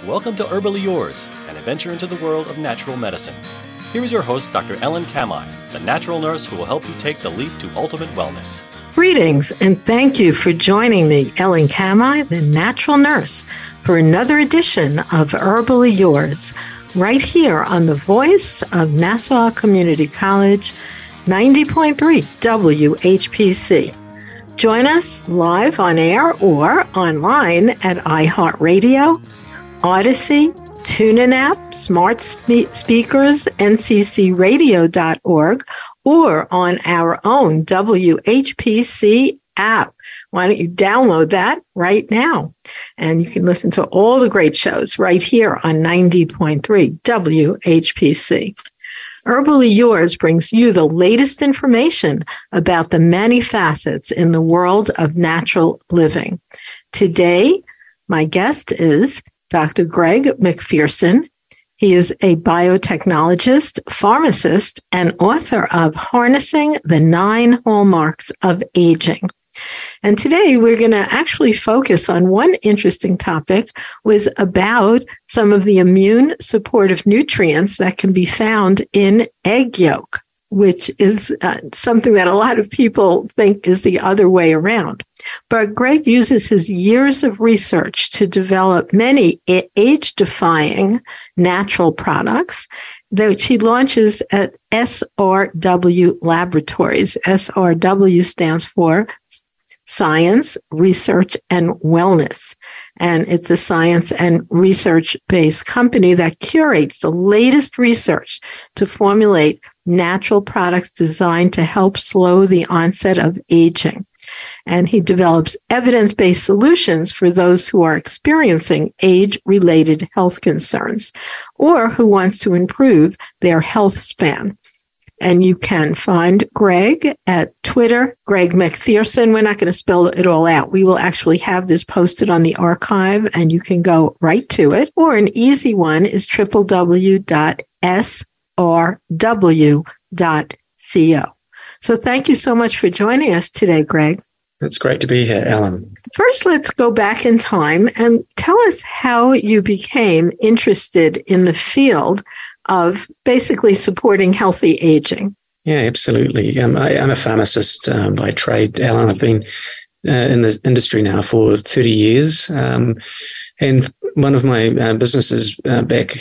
Welcome to Herbally Yours, an adventure into the world of natural medicine. Here is your host, Dr. Ellen Kamai, the natural nurse who will help you take the leap to ultimate wellness. Greetings, and thank you for joining me, Ellen Kamai, the natural nurse, for another edition of Herbally Yours, right here on the voice of Nassau Community College, 90.3 WHPC. Join us live on air or online at iHeartRadio, Odyssey, TuneIn app, smart speakers, nccradio.org, or on our own WHPC app. Why don't you download that right now? And you can listen to all the great shows right here on 90.3 WHPC. Herbally Yours brings you the latest information about the many facets in the world of natural living. Today, my guest is Dr. Greg McPherson. He is a biotechnologist, pharmacist, and author of Harnessing the 9 Hallmarks of Aging. And today we're going to actually focus on one interesting topic, was about some of the immune supportive nutrients that can be found in egg yolk, which is something that a lot of people think is the other way around. But Greg uses his years of research to develop many age-defying natural products, which he launches at SRW Laboratories. SRW stands for Science, Research, and Wellness. And it's a science and research-based company that curates the latest research to formulate natural products designed to help slow the onset of aging. And he develops evidence-based solutions for those who are experiencing age-related health concerns or who wants to improve their health span. And you can find Greg at Twitter, Greg McPherson. We're not going to spell it all out. We will actually have this posted on the archive, and you can go right to it. Or an easy one is www.srw.co. So thank you so much for joining us today, Greg. It's great to be here, Ellen. First, let's go back in time and tell us how you became interested in the field of basically supporting healthy aging. Yeah, absolutely. I'm a pharmacist by trade, Ellen. I've been in the industry now for 30 years. And one of my businesses back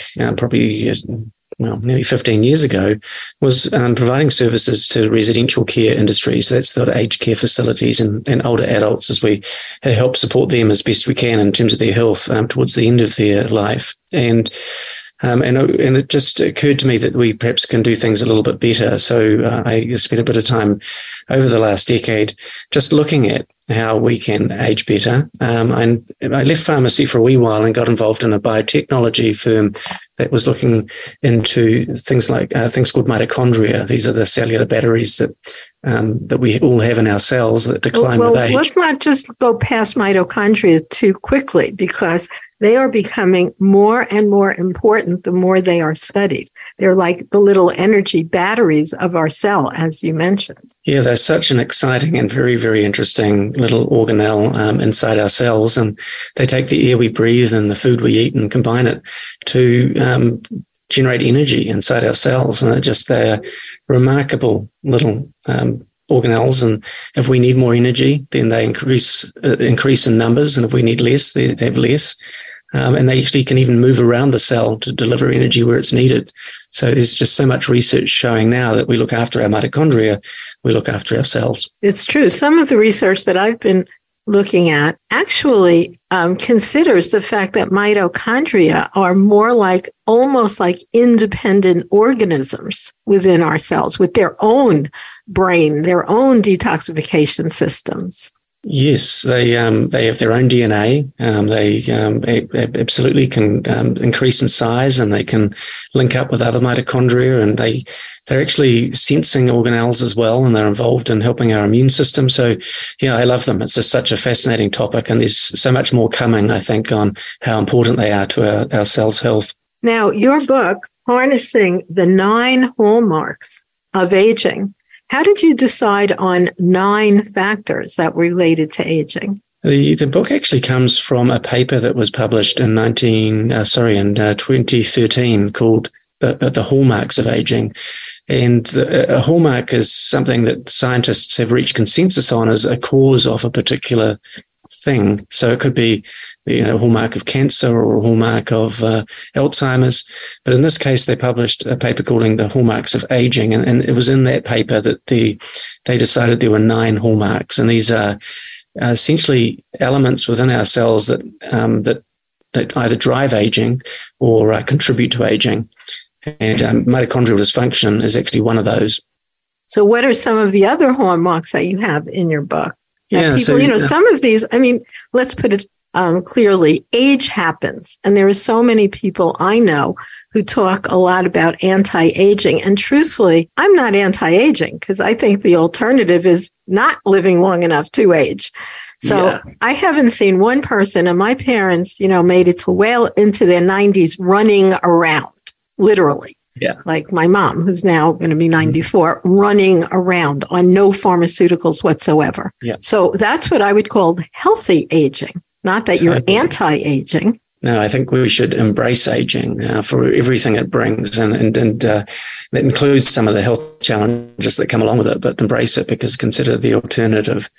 nearly 15 years ago was providing services to residential care industry. So that's the aged care facilities and older adults, as we help support them as best we can in terms of their health towards the end of their life. And it just occurred to me that we perhaps can do things a little bit better. So I spent a bit of time over the last decade just looking at how we can age better. I left pharmacy for a wee while and got involved in a biotechnology firm that was looking into things like things called mitochondria. These are the cellular batteries that we all have in our cells that decline with age. Let's not just go past mitochondria too quickly, because they are becoming more and more important the more they are studied. They're like the little energy batteries of our cell, as you mentioned. Yeah, they're such an exciting and very, very interesting little organelle inside our cells. And they take the air we breathe and the food we eat and combine it to generate energy inside our cells. And they're remarkable little organelles. And if we need more energy, then they increase in numbers. And if we need less, they have less. And they actually can even move around the cell to deliver energy where it's needed. So there's just so much research showing now that we look after our mitochondria, we look after our cells. It's true. Some of the research that I've been looking at actually considers the fact that mitochondria are more like, almost like independent organisms within our cells with their own brain, their own detoxification systems. Yes, they have their own DNA. They absolutely can increase in size, and they can link up with other mitochondria, and they're actually sensing organelles as well, and they're involved in helping our immune system. So, yeah, I love them. It's just such a fascinating topic, and there's so much more coming, I think, on how important they are to our cells' health. Now, your book, Harnessing the 9 Hallmarks of Aging, how did you decide on 9 factors that were related to aging? The book actually comes from a paper that was published in 2013 called The Hallmarks of Aging. And a hallmark is something that scientists have reached consensus on as a cause of a particular thing. So it could be, a hallmark of cancer or a hallmark of Alzheimer's. But in this case, they published a paper calling The Hallmarks of Aging. And it was in that paper that they decided there were 9 hallmarks. And these are essentially elements within our cells that either drive aging or contribute to aging. And mitochondrial dysfunction is actually one of those. So what are some of the other hallmarks that you have in your book? Yeah, people, some of these, let's put it clearly, age happens. And there are so many people I know who talk a lot about anti-aging. And truthfully, I'm not anti-aging because I think the alternative is not living long enough to age. So I haven't seen one person, and my parents, made it to well into their 90s running around, literally. Yeah. Like my mom, who's now going to be 94, running around on no pharmaceuticals whatsoever. Yeah. So that's what I would call healthy aging, not that you're anti-aging. No, I think we should embrace aging for everything it brings, and that includes some of the health challenges that come along with it. But embrace it because consider the alternative.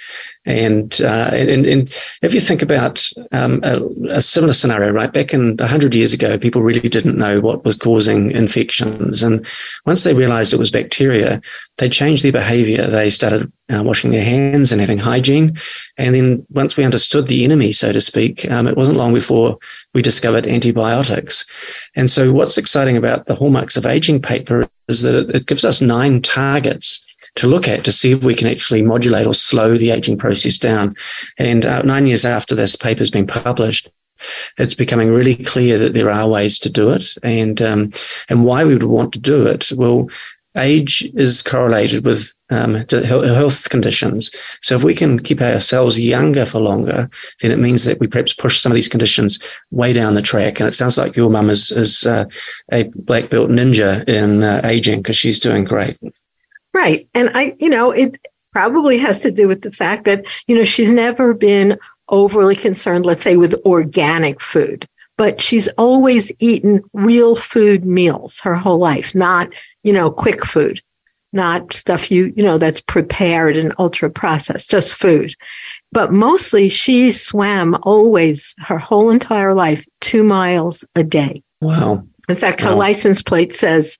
And if you think about a similar scenario, right back in 100 years ago, people really didn't know what was causing infections, and once they realized it was bacteria, they changed their behavior. They started washing their hands and having hygiene. And then once we understood the enemy, so to speak, it wasn't long before we discovered antibiotics. And so what's exciting about the Hallmarks of Aging paper is that it gives us 9 targets to look at to see if we can actually modulate or slow the aging process down. And 9 years after this paper's been published, it's becoming really clear that there are ways to do it. And why we would want to do it, well, age is correlated with health conditions. So if we can keep ourselves younger for longer, then it means that we perhaps push some of these conditions way down the track. And it sounds like your mum is a black belt ninja in aging because she's doing great. Right. And it probably has to do with the fact that, she's never been overly concerned, let's say, with organic food, but she's always eaten real food meals her whole life, not quick food, not stuff that's prepared and ultra processed, just food. But mostly she swam always her whole entire life 2 miles a day. Wow. In fact, her license plate says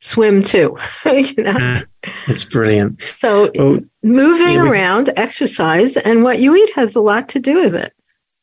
swim 2. It's brilliant. So moving around, exercise, and what you eat has a lot to do with it.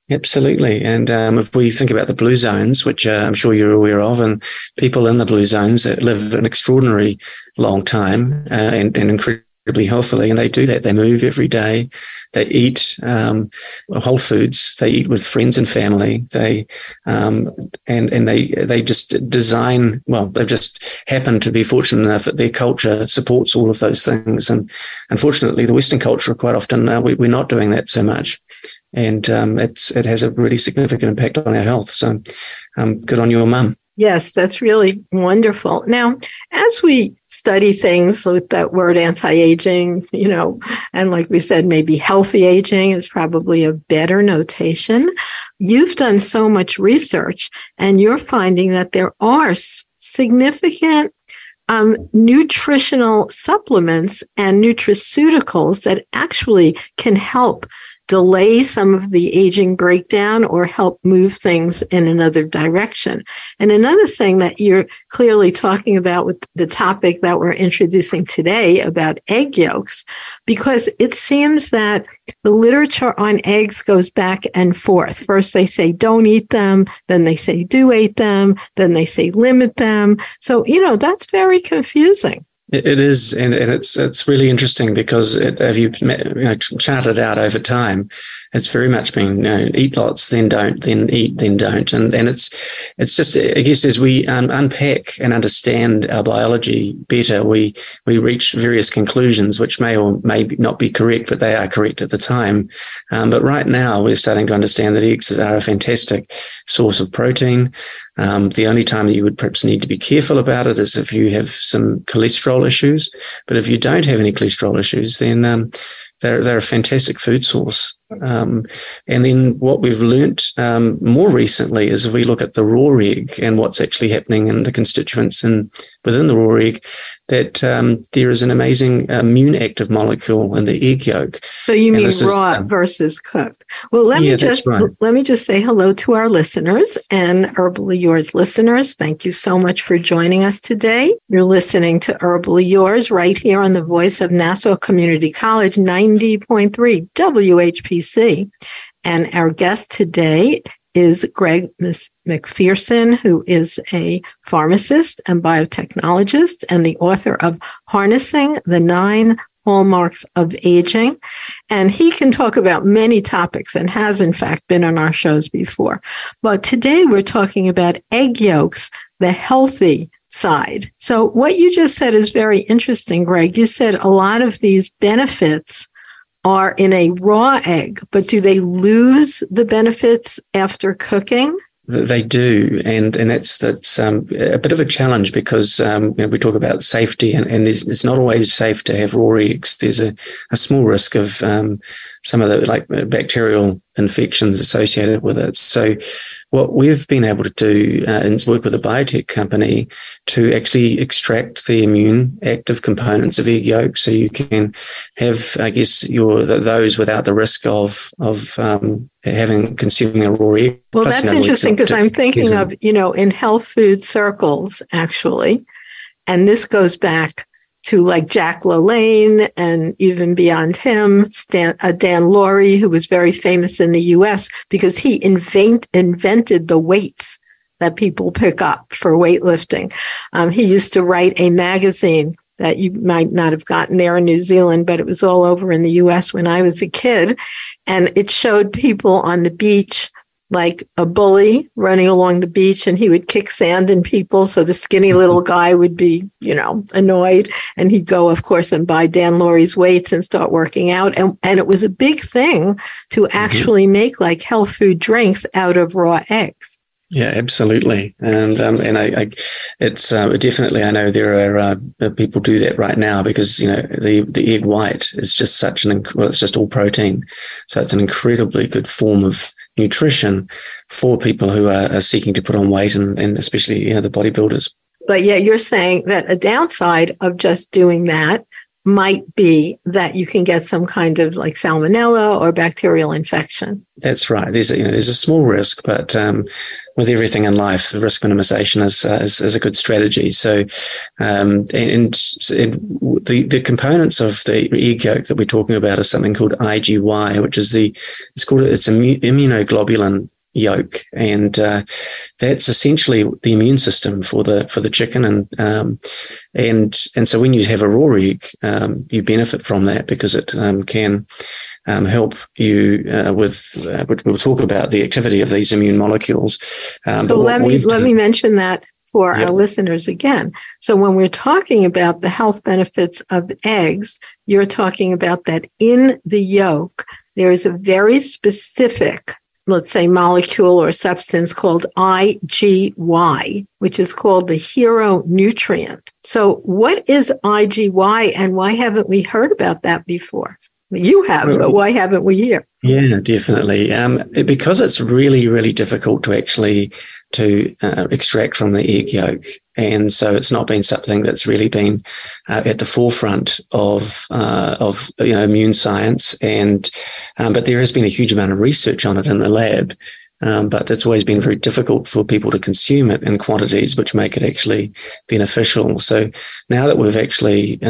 Absolutely. And if we think about the blue zones, which I'm sure you're aware of, and people in the blue zones that live an extraordinary long time and incredibly healthily, and they do that. They move every day. They eat whole foods. They eat with friends and family. They they just design. Well, they've just happened to be fortunate enough that their culture supports all of those things. And unfortunately, the Western culture quite often we're not doing that so much. And it has a really significant impact on our health. So good on your mum. Yes, that's really wonderful. Now, as we study things with that word anti-aging, and like we said, maybe healthy aging is probably a better notation. You've done so much research and you're finding that there are significant nutritional supplements and nutraceuticals that actually can help delay some of the aging breakdown or help move things in another direction. And another thing that you're clearly talking about with the topic that we're introducing today about egg yolks, because it seems that the literature on eggs goes back and forth. First they say don't eat them, then they say do eat them, then they say limit them. So, that's very confusing. It is, and it's really interesting because if you charted out over time, it's very much been eat lots, then don't, then eat, then don't, and it's just, I guess, as we unpack and understand our biology better, we reach various conclusions which may or may not be correct, but they are correct at the time. But right now, we're starting to understand that eggs are a fantastic source of protein. The only time that you would perhaps need to be careful about it is if you have some cholesterol issues. But if you don't have any cholesterol issues, then they're a fantastic food source. And then what we've learnt more recently is if we look at the raw egg and what's actually happening in the constituents within the raw egg, that there is an amazing immune active molecule in the egg yolk. So you mean raw versus cooked? Well, let me just say hello to our listeners and Herbally Yours listeners. Thank you so much for joining us today. You're listening to Herbally Yours right here on the voice of Nassau Community College 90.3 WHPC. And our guest today is Greg McPherson, who is a pharmacist and biotechnologist and the author of Harnessing the 9 Hallmarks of Aging. And he can talk about many topics and has, in fact, been on our shows before. But today we're talking about egg yolks, the healthy side. So what you just said is very interesting, Greg. You said a lot of these benefits are in a raw egg, but do they lose the benefits after cooking? They do, and that's a bit of a challenge because we talk about safety, and it's not always safe to have raw eggs. There's a small risk of some of the bacterial infections associated with it. So what we've been able to do is work with a biotech company to actually extract the immune active components of egg yolk, so you can have, I guess, those without the risk of consuming a raw egg. Well, plus, that's interesting because I'm thinking of, in health food circles, actually, and this goes back to like Jack LaLanne and even beyond him, Dan Laurie, who was very famous in the U.S. because he invented the weights that people pick up for weightlifting. He used to write a magazine that you might not have gotten there in New Zealand, but it was all over in the U.S. when I was a kid. And it showed people on the beach like a bully running along the beach, and he would kick sand in people. So the skinny little guy would be, annoyed. And he'd go, of course, and buy Dan Laurie's weights and start working out. And it was a big thing to actually make like health food drinks out of raw eggs. Yeah, absolutely. And it's definitely, I know there are people do that right now because, the egg white is just it's just all protein. So it's an incredibly good form of nutrition for people who are seeking to put on weight and especially, the bodybuilders. But yeah, you're saying that a downside of just doing that might be that you can get some kind of like salmonella or bacterial infection. That's right. There's a small risk, but with everything in life, risk minimization is a good strategy. So, the components of the egg yolk that we're talking about is something called IgY, which is it's immunoglobulin yolk, and that's essentially the immune system for the chicken, and so when you have a raw egg, you benefit from that because it can help you we'll talk about the activity of these immune molecules. So let me mention that for our listeners again. So when we're talking about the health benefits of eggs, you're talking about that in the yolk, there is a very specific, let's say, molecule or substance called IgY, which is called the hero nutrient. So what is IgY and why haven't we heard about that before? You have, but why haven't we here? Yeah, definitely. Because it's really, really difficult to actually extract from the egg yolk. And so it's not been something that's really been at the forefront of immune science. But there has been a huge amount of research on it in the lab. But it's always been very difficult for people to consume it in quantities which make it actually beneficial. So now that we've actually,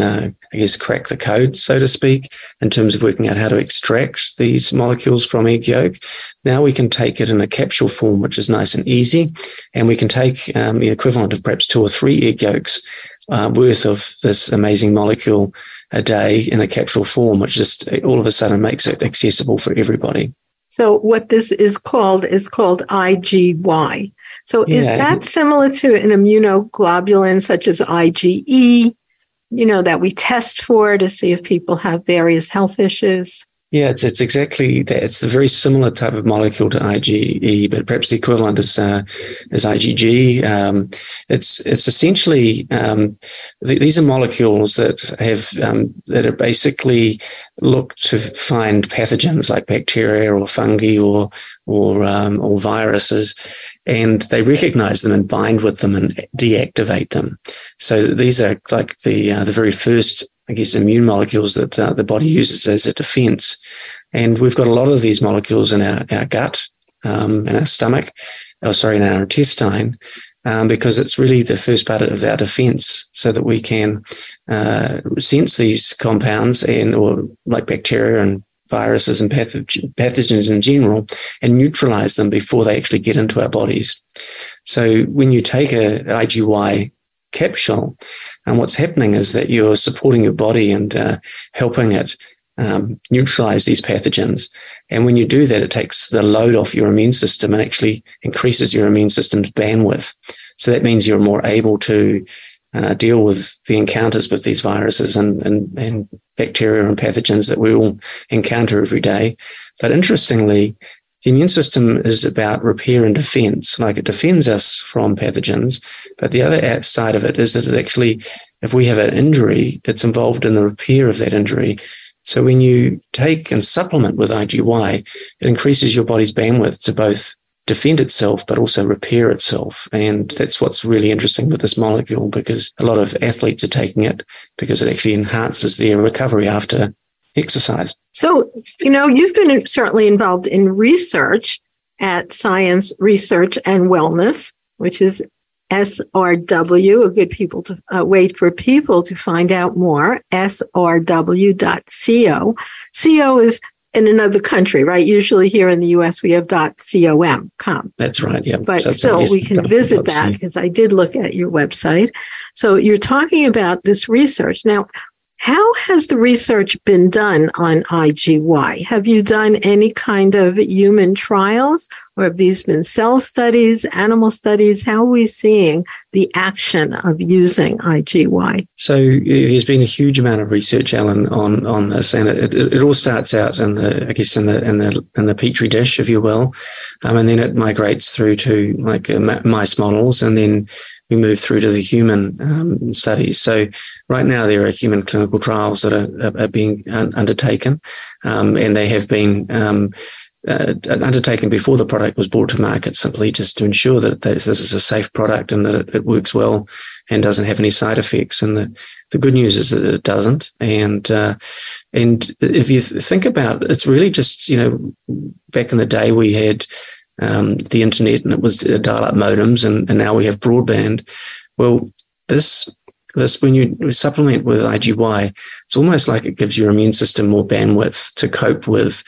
cracked the code, so to speak, in terms of working out how to extract these molecules from egg yolk, now we can take it in a capsule form, which is nice and easy. And we can take the equivalent of perhaps 2 or 3 egg yolks worth of this amazing molecule a day in a capsule form, which just all of a sudden makes it accessible for everybody. So what this is called IgY. So is that similar to an immunoglobulin such as IgE, that we test for to see if people have various health issues? Yeah, it's exactly that. It's the very similar type of molecule to IgE, but perhaps the equivalent is IgG. It's essentially these are molecules that have that are basically look to find pathogens like bacteria or fungi or viruses, and they recognize them and bind with them and deactivate them. So these are like the very first, I guess, immune molecules that the body uses as a defense. And we've got a lot of these molecules in our gut, in our stomach, in our intestine, because it's really the first part of our defense, so that we can sense these compounds or like bacteria and viruses and pathogens in general, and neutralize them before they actually get into our bodies. So when you take a IgY capsule, and what's happening is that you're supporting your body and helping it neutralize these pathogens. And when you do that, it takes the load off your immune system and actually increases your immune system's bandwidth. So that means you're more able to deal with the encounters with these viruses and bacteria and pathogens that we all encounter every day. But interestingly, the immune system is about repair and defense. Like, it defends us from pathogens, but the other side of it is that it actually, if we have an injury, it's involved in the repair of that injury. So when you take and supplement with IgY, it increases your body's bandwidth to both defend itself, but also repair itself. And that's what's really interesting with this molecule, because a lot of athletes are taking it because it actually enhances their recovery after exercise. So, you've been certainly involved in research at Science Research and Wellness, which is SRW, a good way for people to find out more, srw.co. CO is in another country, right? Usually here in the U.S. we have .com. That's right, yeah. But so still, we can visit that, because I did look at your website. So you're talking about this research. Now, how has the research been done on IgY? Have you done any kind of human trials, or have these been cell studies, animal studies? How are we seeing the action of using IgY? So there's been a huge amount of research, Ellen, on this, and it all starts out in the petri dish, if you will, and then it migrates through to like mice models, and then we move through to the human studies. So right now there are human clinical trials that are being undertaken, and they have been undertaken before the product was brought to market, simply just to ensure that this is a safe product and that it works well and doesn't have any side effects. And the good news is that it doesn't. And if you think about it, it's really just, back in the day we had the internet, and it was dial-up modems, and now we have broadband. Well, this when you supplement with IgY, it's almost like it gives your immune system more bandwidth to cope with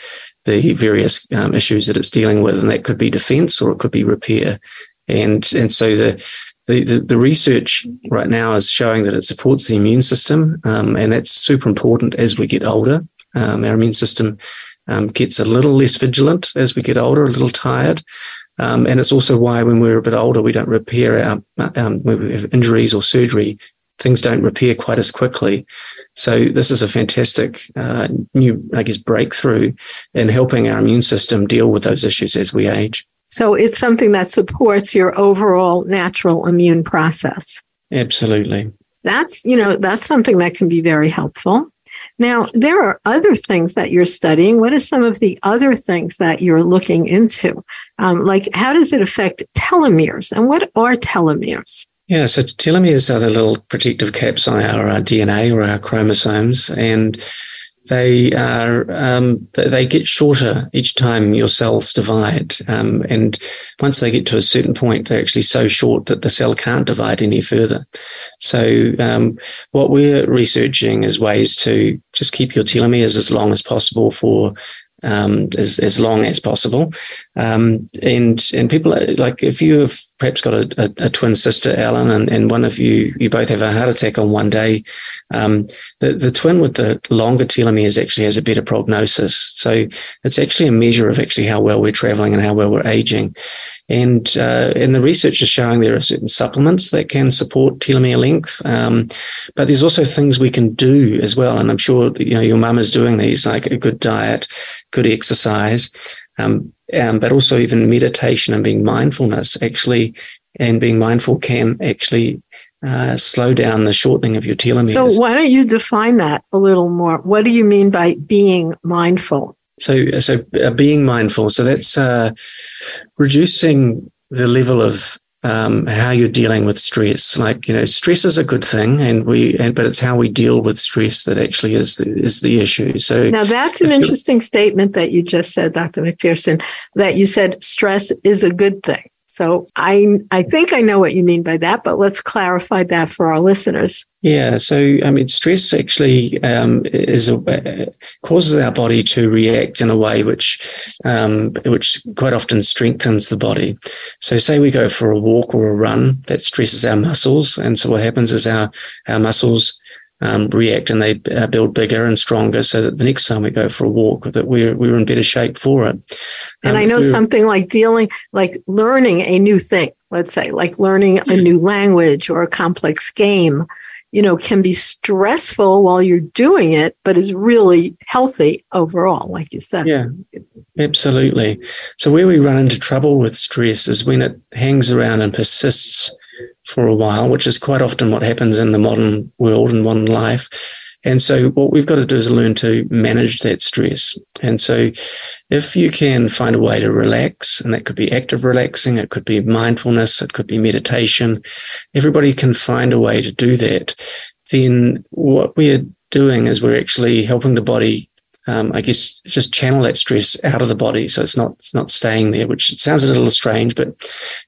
the various issues that it's dealing with, and that could be defense or it could be repair. And so the research right now is showing that it supports the immune system, and that's super important as we get older. Our immune system gets a little less vigilant as we get older, a little tired. And it's also why when we're a bit older, we don't repair when we have injuries or surgery, things don't repair quite as quickly. So this is a fantastic new, breakthrough in helping our immune system deal with those issues as we age. So it's something that supports your overall natural immune process. Absolutely. That's something that can be very helpful. Now, there are other things that you're studying. What are some of the other things that you're looking into? Like, how does it affect telomeres? And what are telomeres? Yeah, so telomeres are the little protective caps on our DNA or our chromosomes, and they get shorter each time your cells divide. And once they get to a certain point, they're actually so short that the cell can't divide any further. So what we're researching is ways to just keep your telomeres as long as possible for as long as possible. And people, like, if you have perhaps got a twin sister, Alan, and one of you both have a heart attack on one day, the twin with the longer telomeres actually has a better prognosis. So it's actually a measure of actually how well we're traveling and how well we're aging. And the research is showing there are certain supplements that can support telomere length, but there's also things we can do as well. And I'm sure your mum is doing these, like a good diet, good exercise, but also even meditation and being mindfulness actually, and being mindful can actually slow down the shortening of your telomeres. So why don't you define that a little more? What do you mean by being mindful? So being mindful. So that's reducing the level of how you're dealing with stress. Like, stress is a good thing, but it's how we deal with stress that actually is the issue. So now that's an interesting statement that you just said, Dr. McPherson, that you said stress is a good thing. So I think I know what you mean by that, but let's clarify that for our listeners. Yeah. So, stress actually causes our body to react in a way which quite often strengthens the body. So say we go for a walk or a run, that stresses our muscles. And so what happens is our muscles react and they build bigger and stronger, so that the next time we go for a walk, that we're in better shape for it. And I know something like learning a new thing, let's say, like learning a new language or a complex game, can be stressful while you're doing it, but is really healthy overall, like you said. Yeah, absolutely. So where we run into trouble with stress is when it hangs around and persists for a while, which is quite often what happens in the modern world and modern life. And so what we've got to do is learn to manage that stress. And so if you can find a way to relax, and that could be active relaxing, it could be mindfulness, it could be meditation, everybody can find a way to do that, then what we're doing is we're actually helping the body, just channel that stress out of the body. So it's not staying there, which sounds a little strange, but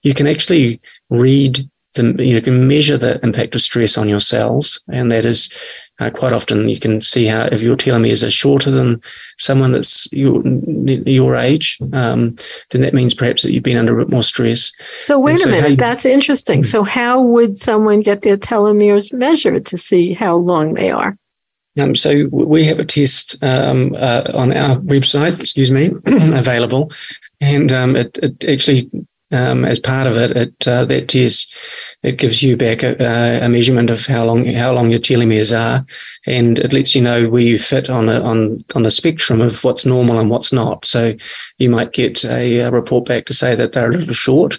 you can actually you can measure the impact of stress on your cells, and that is quite often you can see how if your telomeres are shorter than someone that's your age, then that means perhaps that you've been under a bit more stress. So wait a minute, that's interesting. So how would someone get their telomeres measured to see how long they are? So we have a test on our website, available, and it actually, as part of it, that test, it gives you back a measurement of how long your telomeres are, and it lets you know where you fit on the spectrum of what's normal and what's not. So you might get a report back to say that they're a little short,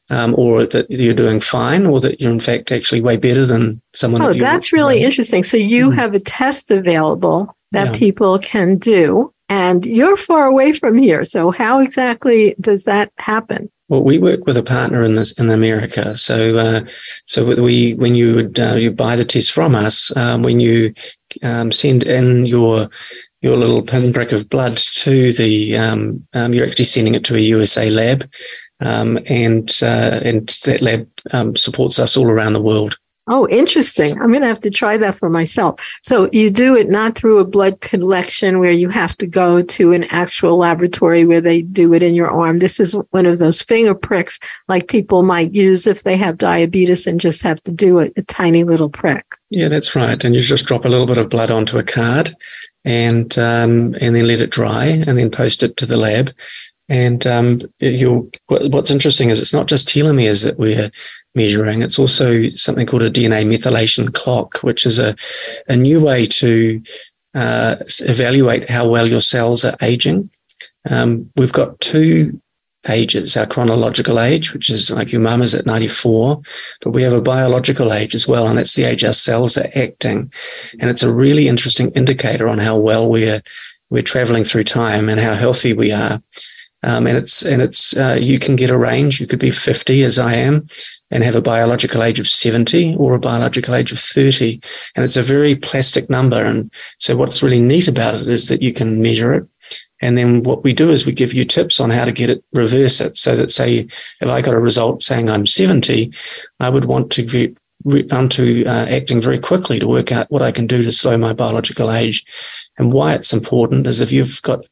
or that you're doing fine, or that you're in fact actually way better than someone. Oh, that's really interesting. So you have a test available that people can do, and you're far away from here. So how exactly does that happen? Well, we work with a partner in America. So when you buy the test from us, when you send in your little pinprick of blood to you're actually sending it to a USA lab, and that lab supports us all around the world. Oh, interesting. I'm going to have to try that for myself. So you do it not through a blood collection where you have to go to an actual laboratory where they do it in your arm. This is one of those finger pricks like people might use if they have diabetes and just have to do a tiny little prick. Yeah, that's right. And you just drop a little bit of blood onto a card and then let it dry and then post it to the lab. And what's interesting is it's not just telomeres that we're measuring. It's also something called a DNA methylation clock, which is a new way to evaluate how well your cells are aging. We've got two ages, our chronological age, which is like your mum is at 94, but we have a biological age as well, and that's the age our cells are acting. And it's a really interesting indicator on how well we're traveling through time and how healthy we are. And it's you can get a range. You could be 50 as I am and have a biological age of 70 or a biological age of 30. And it's a very plastic number. And so what's really neat about it is that you can measure it. And then what we do is we give you tips on how to reverse it. So that, say, if I got a result saying I'm 70, I would want to get onto acting very quickly to work out what I can do to slow my biological age And why it's important is if you've got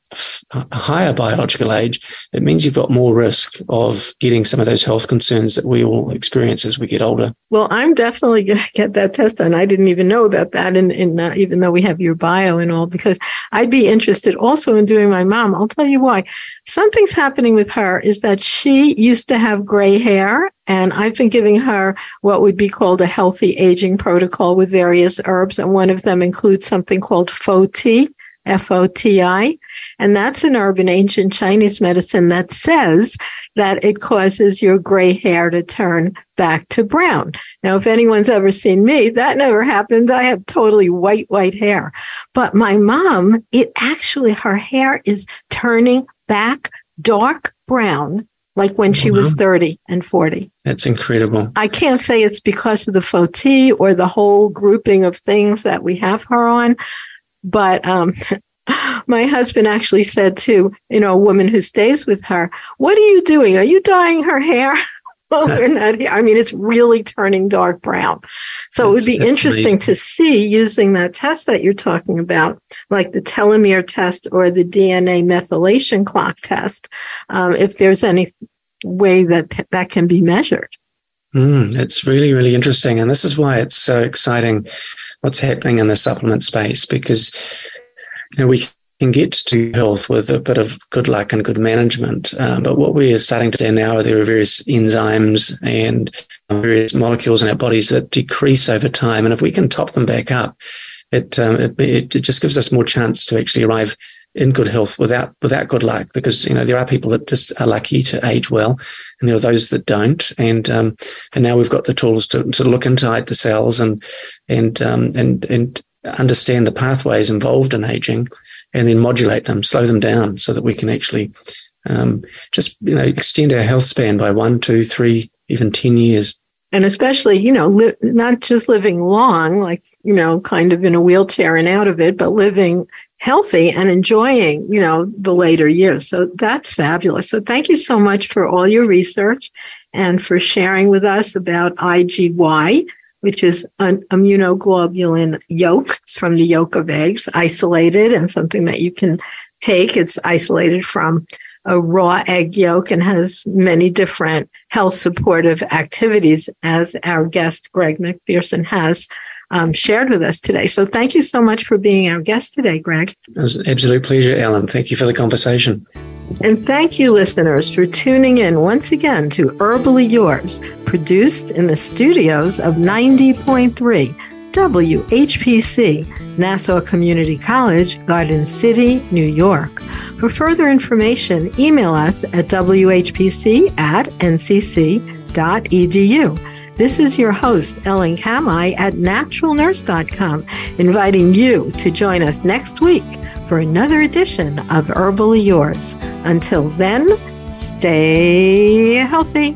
a higher biological age, it means you've got more risk of getting some of those health concerns that we all experience as we get older. Well, I'm definitely going to get that test done. I didn't even know about that, even though we have your bio and all, because I'd be interested also in doing my mom. I'll tell you why. Something's happening with her is that she used to have gray hair, and I've been giving her what would be called a healthy aging protocol with various herbs, and one of them includes something called FOTI, F-O-T-I, and that's an herb in ancient Chinese medicine that says that it causes your gray hair to turn back to brown. Now, if anyone's ever seen me, that never happened. I have totally white hair. But my mom, her hair is turning back dark brown, like when she was 30 and 40. That's incredible. I can't say it's because of the FOTI or the whole grouping of things that we have her on, but my husband actually said to, a woman who stays with her, "What are you doing? Are you dyeing her hair?" Well, we're not here. I mean, it's really turning dark brown. So it would be interesting amazing to see, using that test that you're talking about, like the telomere test or the DNA methylation clock test, if there's any way that can be measured. It's really, really interesting. And this is why it's so exciting what's happening in the supplement space, because we can get to health with a bit of good luck and good management. But what we are starting to see now, there are various enzymes and various molecules in our bodies that decrease over time. And if we can top them back up, it just gives us more chance to actually arrive in good health without good luck, because there are people that just are lucky to age well, and there are those that don't. And now we've got the tools to look inside the cells and understand the pathways involved in aging, and then modulate them, slow them down, so that we can actually just extend our health span by 1, 2, 3, even 10 years. And especially, not just living long, like, kind of in a wheelchair and out of it, but living healthy and enjoying, the later years. So that's fabulous. So thank you so much for all your research and for sharing with us about IgY, which is an immunoglobulin yolk. It's from the yolk of eggs, isolated, and something that you can take. It's isolated from a raw egg yolk and has many different health supportive activities, as our guest, Greg McPherson, has shared with us today. So thank you so much for being our guest today, Greg. It was an absolute pleasure, Ellen. Thank you for the conversation. And thank you, listeners, for tuning in once again to Herbally Yours, produced in the studios of 90.3 WHPC, Nassau Community College, Garden City, New York. For further information, email us at whpc@ncc.edu. This is your host, Ellen Kamai at naturalnurse.com, inviting you to join us next week for another edition of Herbally Yours. Until then, stay healthy.